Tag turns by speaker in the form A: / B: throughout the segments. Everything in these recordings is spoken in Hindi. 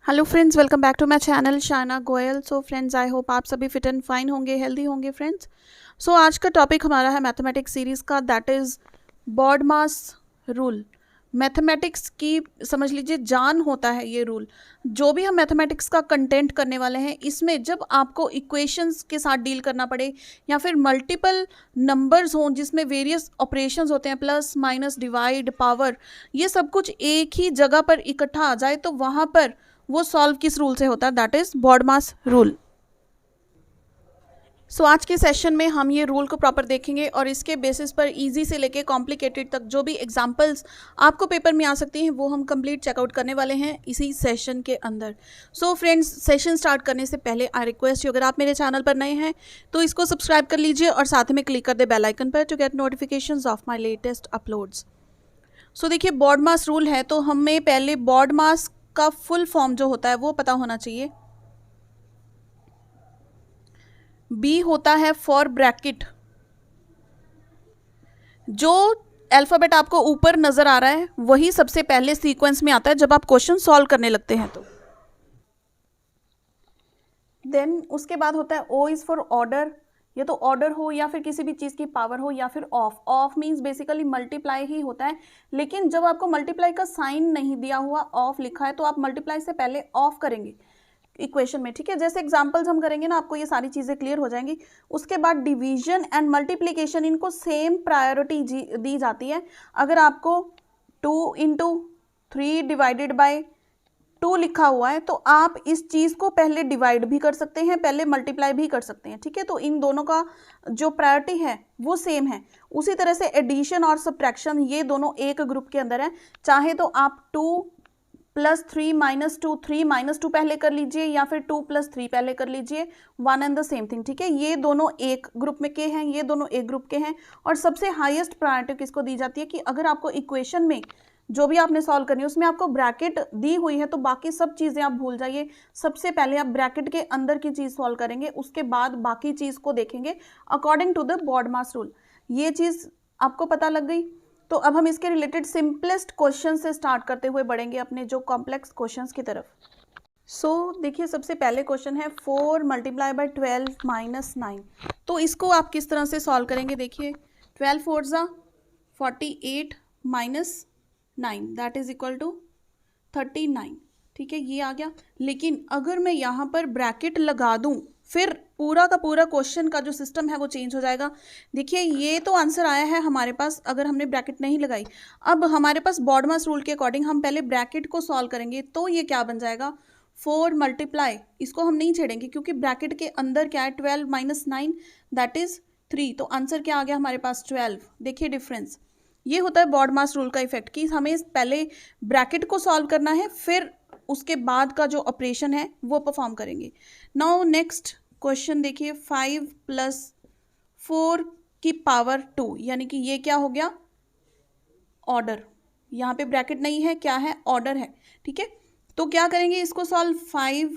A: Hello friends, welcome back to my channel Shana Goyal. So friends, I hope आप सभी फिट एंड फाइन होंगे, हेल्दी होंगे फ्रेंड्स। सो आज का टॉपिक हमारा है मैथमेटिक्स सीरीज़ का, that is BODMAS rule. Mathematics की समझ लीजिए जान होता है ये रूल। जो भी हम मैथमेटिक्स का कंटेंट करने वाले हैं, इसमें जब आपको इक्वेशंस के साथ डील करना पड़े या फिर मल्टीपल नंबर्स हों जिसमें वेरियस ऑपरेशंस होते हैं, प्लस माइनस डिवाइड पावर, ये सब कुछ एक ही जगह पर इकट्ठा आ जाए, तो वहाँ पर वो सॉल्व किस रूल से होता है, दैट इज बॉडमास रूल। सो आज के सेशन में हम ये रूल को प्रॉपर देखेंगे और इसके बेसिस पर इजी से लेके कॉम्प्लिकेटेड तक जो भी एग्जांपल्स आपको पेपर में आ सकती हैं वो हम कंप्लीट चेकआउट करने वाले हैं इसी सेशन के अंदर। सो फ्रेंड्स, सेशन स्टार्ट करने से पहले आई रिक्वेस्ट यू, अगर आप मेरे चैनल पर नए हैं तो इसको सब्सक्राइब कर लीजिए और साथ में क्लिक कर दे बेल आइकन पर to get notifications of my latest uploads. So देखिए, बॉडमास रूल है तो हमें पहले बॉडमास का फुल फॉर्म जो होता है वो पता होना चाहिए। बी होता है फॉर ब्रैकेट। जो अल्फाबेट आपको ऊपर नजर आ रहा है वही सबसे पहले सीक्वेंस में आता है जब आप क्वेश्चन सॉल्व करने लगते हैं तो। देन उसके बाद होता है ओ इज फॉर ऑर्डर। या तो ऑर्डर हो या फिर किसी भी चीज़ की पावर हो या फिर of. Of means basically multiply ही होता है, लेकिन जब आपको मल्टीप्लाई का साइन नहीं दिया हुआ ऑफ लिखा है तो आप मल्टीप्लाई से पहले ऑफ करेंगे इक्वेशन में, ठीक है। जैसे एग्जांपल्स हम करेंगे ना, आपको ये सारी चीज़ें क्लियर हो जाएंगी। उसके बाद डिवीजन एंड मल्टीप्लीकेशन, इनको सेम प्रायोरिटी दी जाती है। अगर आपको 2 × 3 डिवाइडेड बाय 2 लिखा हुआ है तो आप इस चीज़ को पहले डिवाइड भी कर सकते हैं, पहले मल्टीप्लाई भी कर सकते हैं, ठीक है। तो इन दोनों का जो प्रायोरिटी है वो सेम है। उसी तरह से एडिशन और सब्ट्रैक्शन, ये दोनों एक ग्रुप के अंदर है। चाहे तो आप 2 + 3 - 2, 3 - 2 पहले कर लीजिए या फिर 2 + 3 पहले कर लीजिए, one and the same thing, ठीक है। ये दोनों एक ग्रुप में के हैं, ये दोनों एक ग्रुप के हैं। और सबसे हाईएस्ट प्रायोरिटी किसको दी जाती है कि अगर आपको इक्वेशन में जो भी आपने सॉल्व करनी है उसमें आपको ब्रैकेट दी हुई है तो बाकी सब चीज़ें आप भूल जाइए। सबसे पहले आप ब्रैकेट के अंदर की चीज़ सॉल्व करेंगे, उसके बाद बाकी चीज़ को देखेंगे according to the BODMAS rule. ये चीज़ आपको पता लग गई। तो अब हम इसके रिलेटेड सिंपलेस्ट क्वेश्चन से स्टार्ट करते हुए बढ़ेंगे अपने जो कॉम्प्लेक्स क्वेश्चंस की तरफ। देखिए, सबसे पहले क्वेश्चन है 4 × 12 - 9। तो इसको आप किस तरह से सॉल्व करेंगे, देखिए 12 × 4 = 48 - 9 दैट इज इक्वल टू 39, ठीक है, ये आ गया। लेकिन अगर मैं यहाँ पर ब्रैकेट लगा दूँ फिर पूरा का पूरा क्वेश्चन का जो सिस्टम है वो चेंज हो जाएगा। देखिए, ये तो आंसर आया है हमारे पास अगर हमने ब्रैकेट नहीं लगाई। अब हमारे पास बॉडमास रूल के अकॉर्डिंग हम पहले ब्रैकेट को सॉल्व करेंगे तो ये क्या बन जाएगा, 4 × इसको हम नहीं छेड़ेंगे क्योंकि ब्रैकेट के अंदर क्या है, 12 - 9 दैट इज 3। तो आंसर क्या आ गया हमारे पास, 12। देखिए डिफरेंस, ये होता है बॉडमास रूल का इफेक्ट कि हमें पहले ब्रैकेट को सॉल्व करना है फिर उसके बाद का जो ऑपरेशन है वो परफॉर्म करेंगे। नाउ नेक्स्ट क्वेश्चन देखिए, 5 + 4 की पावर 2, यानी कि ये क्या हो गया, ऑर्डर। यहाँ पे ब्रैकेट नहीं है, क्या है, ऑर्डर है, ठीक है। तो क्या करेंगे इसको सॉल्व, 5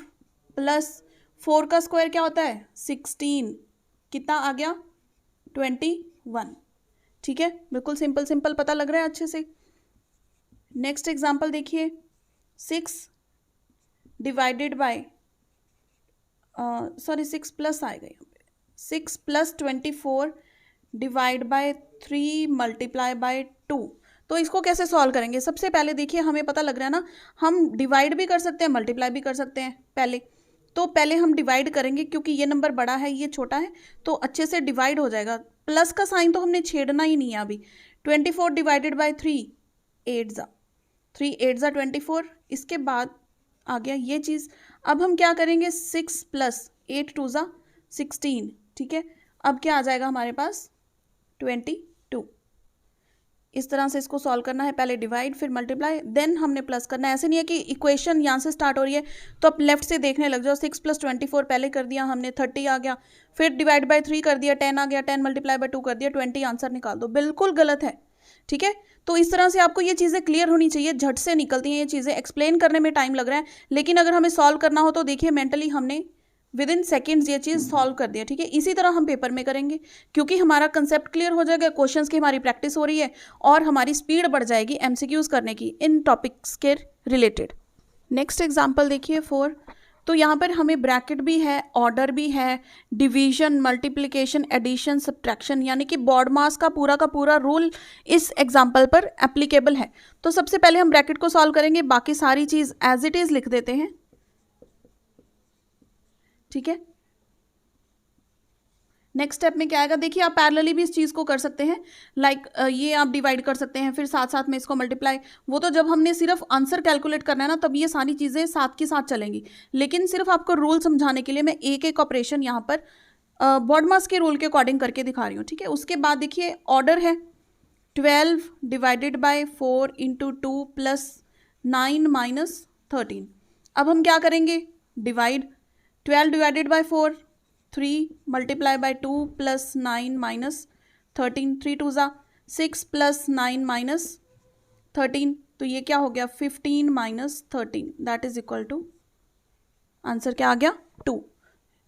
A: + 4 का स्क्वायर क्या होता है, 16, कितना आ गया, 21, ठीक है। बिल्कुल सिंपल सिंपल पता लग रहा है अच्छे से। नेक्स्ट एग्जांपल देखिए, 6 डिवाइडेड बाय 6 प्लस आएगा यहाँ पे, 6 + 24 डिवाइड बाय 3 मल्टीप्लाई बाय 2। तो इसको कैसे सॉल्व करेंगे, सबसे पहले देखिए हमें पता लग रहा है ना, हम डिवाइड भी कर सकते हैं मल्टीप्लाई भी कर सकते हैं। पहले हम डिवाइड करेंगे क्योंकि ये नंबर बड़ा है ये छोटा है, तो अच्छे से डिवाइड हो जाएगा। प्लस का साइन तो हमने छेड़ना ही नहीं है अभी। 24 डिवाइडेड बाय 3, 8 ज़ा 3, 8 ज़ा 24। इसके बाद आ गया ये चीज़। अब हम क्या करेंगे, 6 + 8 2 ज़ा 16, ठीक है। अब क्या आ जाएगा हमारे पास, 22। इस तरह से इसको सॉल्व करना है, पहले डिवाइड फिर मल्टीप्लाई देन हमने प्लस करना है। ऐसे नहीं है कि इक्वेशन यहाँ से स्टार्ट हो रही है तो आप लेफ्ट से देखने लग जाओ। 6 + 24 पहले कर दिया हमने, 30 आ गया, फिर डिवाइड बाय 3 कर दिया, 10 आ गया, 10 मल्टीप्लाई बाय 2 कर दिया, 20, आंसर निकाल दो। बिल्कुल गलत है, ठीक है। तो इस तरह से आपको ये चीज़ें क्लियर होनी चाहिए, झट से निकलती हैं ये चीज़ें, एक्सप्लेन करने में टाइम लग रहा है, लेकिन अगर हमें सॉल्व करना हो तो देखिए मेंटली हमने विद इन सेकेंड्स ये चीज़ सॉल्व कर दिया, ठीक है। इसी तरह हम पेपर में करेंगे क्योंकि हमारा कंसेप्ट क्लियर हो जाएगा, क्वेश्चंस की हमारी प्रैक्टिस हो रही है और हमारी स्पीड बढ़ जाएगी एमसीक्यूज करने की इन टॉपिक्स के रिलेटेड। नेक्स्ट एग्जाम्पल देखिए 4। तो यहाँ पर हमें ब्रैकेट भी है, ऑर्डर भी है, डिवीजन, मल्टीप्लिकेशन, एडिशन, सब्ट्रैक्शन, यानी कि बॉड मास का पूरा रूल इस एग्जाम्पल पर एप्लीकेबल है। तो सबसे पहले हम ब्रैकेट को सॉल्व करेंगे, बाकी सारी चीज़ एज इट इज़ लिख देते हैं, ठीक है। नेक्स्ट स्टेप में क्या आएगा, देखिए आप पैरेलली भी इस चीज़ को कर सकते हैं, लाइक ये आप डिवाइड कर सकते हैं, फिर साथ साथ में इसको मल्टीप्लाई। वो तो जब हमने सिर्फ आंसर कैलकुलेट करना है ना, तब ये सारी चीज़ें साथ के साथ चलेंगी, लेकिन सिर्फ आपको रूल समझाने के लिए मैं एक एक ऑपरेशन यहाँ पर बॉड मास के रूल के अकॉर्डिंग करके दिखा रही हूँ, ठीक है। उसके बाद देखिए ऑर्डर है 12 divided by 4 into 2 plus 9 minus 13। अब हम क्या करेंगे, divide 12 divided by 4 3 multiply by 2 plus 9 minus 13, 3 2 ज़ा 6 प्लस 9 माइनस 13, तो ये क्या हो गया 15 minus 13, that is equal to, answer क्या आ गया 2,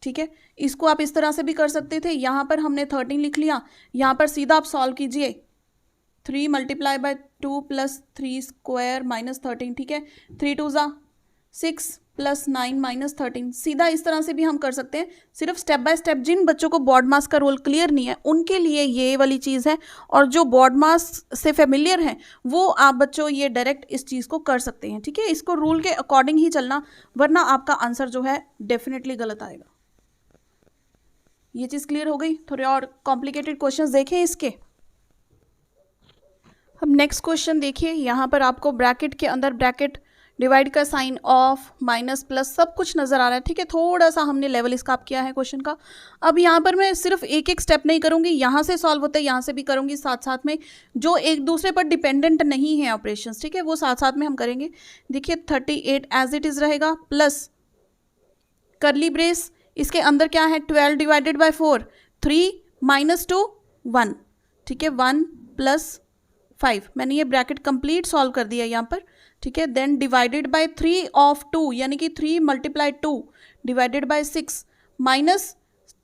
A: ठीक है। इसको आप इस तरह से भी कर सकते थे, यहाँ पर हमने 13 लिख लिया, यहाँ पर सीधा आप सॉल्व कीजिए, 3 multiply by 2 plus 3 square minus 13, ठीक है। 3 2 ज़ा 6 प्लस 9 माइनस 13, सीधा इस तरह से भी हम कर सकते हैं। सिर्फ स्टेप बाय स्टेप जिन बच्चों को बॉड मास का रोल क्लियर नहीं है उनके लिए ये वाली चीज़ है, और जो बॉड मास से फेमिलियर हैं वो आप बच्चों ये डायरेक्ट इस चीज़ को कर सकते हैं, ठीक है। इसको रूल के अकॉर्डिंग ही चलना, वरना आपका आंसर जो है डेफिनेटली गलत आएगा। ये चीज़ क्लियर हो गई। थोड़े और कॉम्प्लिकेटेड क्वेश्चंस देखें इसके। अब नेक्स्ट क्वेश्चन देखिए, यहाँ पर आपको ब्रैकेट के अंदर ब्रैकेट, डिवाइड का साइन, ऑफ, माइनस, प्लस सब कुछ नज़र आ रहा है, ठीक है। थोड़ा सा हमने लेवल इसका आप किया है क्वेश्चन का। अब यहाँ पर मैं सिर्फ एक एक स्टेप नहीं करूँगी, यहाँ से सॉल्व होते हैं यहाँ से भी करूँगी, साथ साथ में जो एक दूसरे पर डिपेंडेंट नहीं है ऑपरेशंस, ठीक है, वो साथ साथ में हम करेंगे। देखिए 38 एज इट इज़ रहेगा, प्लस करली ब्रेस, इसके अंदर क्या है 12 डिवाइडेड बाई 4 3 माइनस 2 1, ठीक है, 1 प्लस 5, मैंने ये ब्रैकेट कंप्लीट सॉल्व कर दिया यहाँ पर, ठीक है। देन डिवाइडेड बाय 3 ऑफ 2, यानी कि 3 मल्टीप्लाई 2 डिवाइडेड बाय 6 माइनस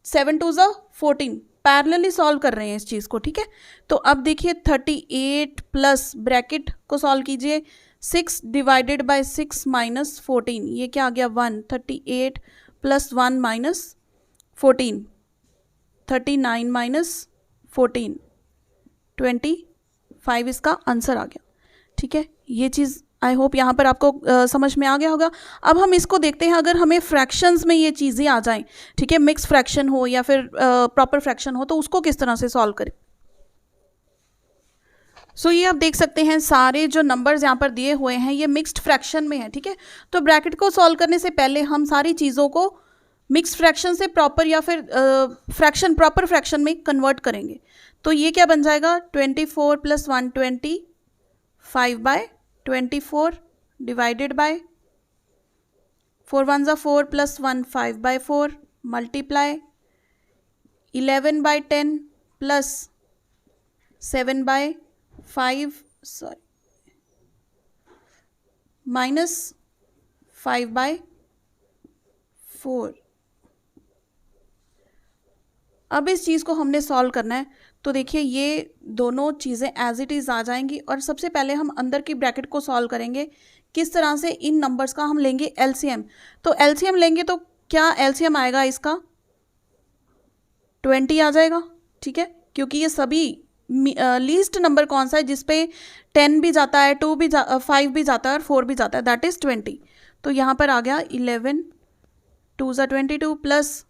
A: 7 2 ज़ा 14, पैरेलली सॉल्व कर रहे हैं इस चीज़ को, ठीक है। तो अब देखिए 38 प्लस ब्रैकेट को सॉल्व कीजिए, 6 डिवाइडेड बाय 6 माइनस 14, ये क्या आ गया 1, 38 प्लस 1 माइनस 14, 39 माइनस 14 25, इसका आंसर आ गया, ठीक है। ये चीज़ आई होप यहाँ पर आपको समझ में आ गया होगा। अब हम इसको देखते हैं, अगर हमें फ्रैक्शंस में ये चीज़ें आ जाएं, ठीक है, मिक्स फ्रैक्शन हो या फिर प्रॉपर फ्रैक्शन हो, तो उसको किस तरह से सॉल्व करें। सो ये आप देख सकते हैं सारे जो नंबर्स यहाँ पर दिए हुए हैं ये मिक्स्ड फ्रैक्शन में है, ठीक है। तो ब्रैकेट को सॉल्व करने से पहले हम सारी चीज़ों को मिक्स फ्रैक्शन से प्रॉपर या फिर फ्रैक्शन, प्रॉपर फ्रैक्शन में कन्वर्ट करेंगे। तो ये क्या बन जाएगा 24 प्लस 120 5 बाय 24 डिवाइडेड बाय 4 1 ज़ा 4 plus 1 5 by 4 multiply 11 by 10 plus 7 by 5 minus 5 by 4। अब इस चीज़ को हमने सॉल्व करना है, तो देखिए ये दोनों चीज़ें एज इट इज़ आ जाएंगी, और सबसे पहले हम अंदर की ब्रैकेट को सॉल्व करेंगे। किस तरह से, इन नंबर्स का हम लेंगे एलसीएम। तो एलसीएम लेंगे तो क्या एलसीएम आएगा इसका 20 आ जाएगा, ठीक है, क्योंकि ये सभी लीस्ट नंबर कौन सा है जिसपे 10 भी जाता है, 2 भी 5 भी जाता है और 4 भी जाता है, दैट इज़ 20। तो यहाँ पर आ गया 11 2 ज़ा 22 प्लस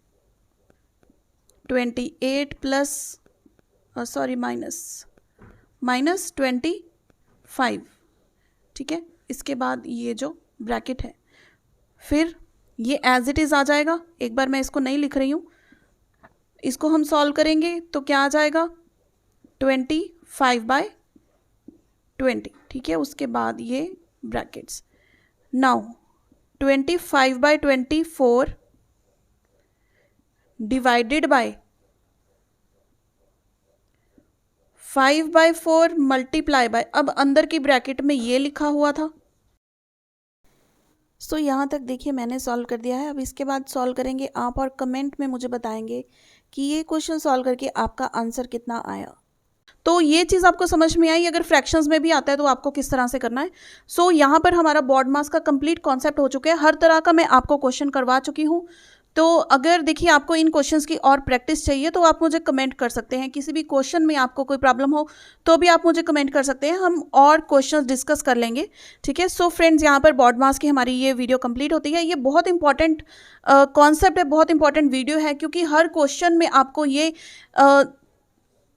A: 28 प्लस माइनस 25, ठीक है। इसके बाद ये जो ब्रैकेट है फिर ये एज इट इज़ आ जाएगा। एक बार मैं इसको नहीं लिख रही हूँ, इसको हम सॉल्व करेंगे तो क्या आ जाएगा 25 बाय 20, ठीक है। उसके बाद ये brackets, now 25 by 24 divided by 5 by 4 multiply by, अब अंदर की ब्रैकेट में ये लिखा हुआ था। सो यहाँ तक देखिए मैंने सॉल्व कर दिया है। अब इसके बाद सॉल्व करेंगे आप, और कमेंट में मुझे बताएंगे कि ये क्वेश्चन सॉल्व करके आपका आंसर कितना आया। तो ये चीज़ आपको समझ में आई। अगर फ्रैक्शंस में भी आता है तो आपको किस तरह से करना है। सो यहाँ पर हमारा बॉड मास का कंप्लीट कॉन्सेप्ट हो चुका है। हर तरह का मैं आपको क्वेश्चन करवा चुकी हूँ। तो अगर देखिए आपको इन क्वेश्चंस की और प्रैक्टिस चाहिए तो आप मुझे कमेंट कर सकते हैं। किसी भी क्वेश्चन में आपको कोई प्रॉब्लम हो तो भी आप मुझे कमेंट कर सकते हैं, हम और क्वेश्चंस डिस्कस कर लेंगे, ठीक है। सो फ्रेंड्स, यहाँ पर बॉड मास की हमारी ये वीडियो कंप्लीट होती है। ये बहुत इंपॉर्टेंट कॉन्सेप्ट है, बहुत इंपॉर्टेंट वीडियो है, क्योंकि हर क्वेश्चन में आपको ये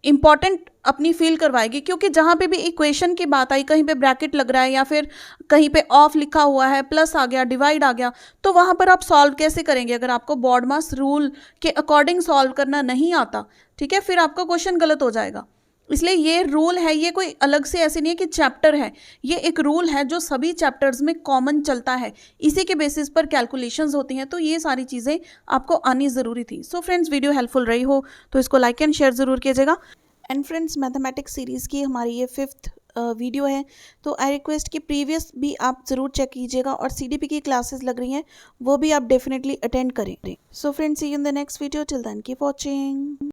A: इम्पॉर्टेंट अपनी फील करवाएगी। क्योंकि जहाँ पे भी इक्वेशन की बात आई, कहीं पे ब्रैकेट लग रहा है या फिर कहीं पे ऑफ लिखा हुआ है, प्लस आ गया, डिवाइड आ गया, तो वहाँ पर आप सॉल्व कैसे करेंगे अगर आपको बॉड मास रूल के अकॉर्डिंग सॉल्व करना नहीं आता, ठीक है, फिर आपका क्वेश्चन गलत हो जाएगा। इसलिए ये रूल है, ये कोई अलग से ऐसे नहीं है कि चैप्टर है, ये एक रूल है जो सभी चैप्टर्स में कॉमन चलता है। इसी के बेसिस पर कैलकुलेशंस होती हैं। तो ये सारी चीज़ें आपको आनी ज़रूरी थी। सो फ्रेंड्स, वीडियो हेल्पफुल रही हो तो इसको लाइक एंड शेयर ज़रूर कीजिएगा। एंड फ्रेंड्स, मैथमेटिक्स सीरीज़ की हमारी ये 5th वीडियो है, तो आई रिक्वेस्ट कि प्रीवियस भी आप ज़रूर चेक कीजिएगा और CDP की क्लासेस लग रही हैं वो भी आप डेफिनेटली अटेंड करें। So friends, see you in the next video. Till then keep watching.